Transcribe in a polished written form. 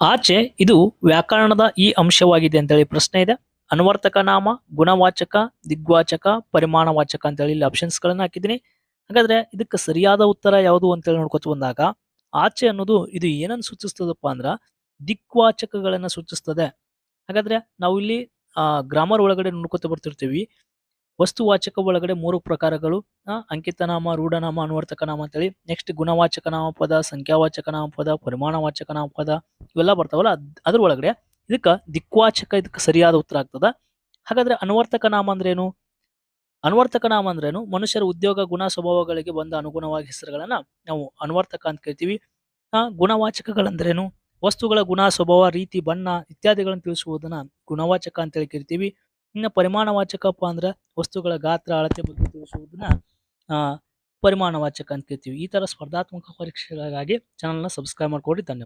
ಆಚೆ ಇದು ವ್ಯಾಕರಣದ ಈ ಅಂಶವಾಗಿದೆ ಅಂತೇಳಿ ಪ್ರಶ್ನೆ ಇದೆ. ಅನ್ವರ್ತಕ ನಾಮ, ಗುಣವಾಚಕ, ದಿಗ್ವಾಚಕ, ಪರಿಮಾಣವಾಚಕ ಅಂತೇಳಿ ಇಲ್ಲಿ ಆಪ್ಷನ್ಸ್ ಗಳನ್ನ ಹಾಕಿದ್ದೀನಿ. ಹಾಗಾದ್ರೆ ಇದಕ್ಕೆ ಸರಿಯಾದ ಉತ್ತರ ಯಾವುದು ಅಂತೇಳಿ ನೋಡ್ಕೊತ ಬಂದಾಗ ಆಚೆ ಅನ್ನೋದು ಇದು ಏನನ್ನು ಸೂಚಿಸ್ತದಪ್ಪ ಅಂದ್ರ ದಿಕ್ವಾಚಕಗಳನ್ನ ಸೂಚಿಸ್ತದೆ. ಹಾಗಾದ್ರೆ ನಾವು ಇಲ್ಲಿ ಗ್ರಾಮರ್ ಒಳಗಡೆ ನೋಡ್ಕೊತ ಬರ್ತಿರ್ತೀವಿ. ವಸ್ತುವಾಚಕ ಒಳಗಡೆ 3 ಪ್ರಕಾರಗಳು, ಅಂಕಿತನಾಮ, ರೂಢನಾಮ, ಅನ್ವರ್ತಕ ನಾಮ ಅಂತೇಳಿ. ನೆಕ್ಸ್ಟ್ ಗುಣವಾಚಕ ನಾಮಪದ, ಸಂಖ್ಯಾವಾಚಕ ನಾಮಪದ, ಪರಿಮಾಣವಾಚಕ ನಾಮಪದ ಇವೆಲ್ಲ ಬರ್ತಾವಲ್ಲ, ಅದ್ರ ಒಳಗಡೆ ಇದಕ್ಕ ದಿಕ್ವಾಚಕ ಇದಕ್ಕೆ ಸರಿಯಾದ ಉತ್ತರ ಆಗ್ತದ. ಹಾಗಾದ್ರೆ ಅನ್ವರ್ತಕ ನಾಮ ಅಂದ್ರೇನು? ಅನ್ವರ್ತಕ ನಾಮ ಅಂದ್ರೇನು? ಮನುಷ್ಯರ ಉದ್ಯೋಗ, ಗುಣ, ಸ್ವಭಾವಗಳಿಗೆ ಬಂದ ಅನುಗುಣವಾಗಿ ಹೆಸರುಗಳನ್ನ ನಾವು ಅನ್ವರ್ತಕ ಅಂತ ಕರಿತೀವಿ. ಗುಣವಾಚಕಗಳಂದ್ರೇನು? ವಸ್ತುಗಳ ಗುಣ, ಸ್ವಭಾವ, ರೀತಿ, ಬಣ್ಣ ಇತ್ಯಾದಿಗಳನ್ನು ತಿಳಿಸುವುದನ್ನ ಗುಣವಾಚಕ ಅಂತೇಳಿ ಕರಿತೀವಿ. ಇನ್ನು ಪರಿಮಾಣವಾಚಕಪ್ಪ ಅಂದ್ರೆ ವಸ್ತುಗಳ ಗಾತ್ರ, ಅಳತೆ ಬಗ್ಗೆ ತಿಳಿಸುವುದನ್ನ ಪರಿಮಾಣವಾಚಕ ಅಂತ ಕರಿತೀವಿ. ಈ ತರ ಸ್ಪರ್ಧಾತ್ಮಕ ಪರೀಕ್ಷೆಗಳಿಗಾಗಿ ಚಾನಲ್ನ ಸಬ್ಸ್ಕ್ರೈಬ್ ಮಾಡ್ಕೊಡಿ. ಧನ್ಯವಾದ.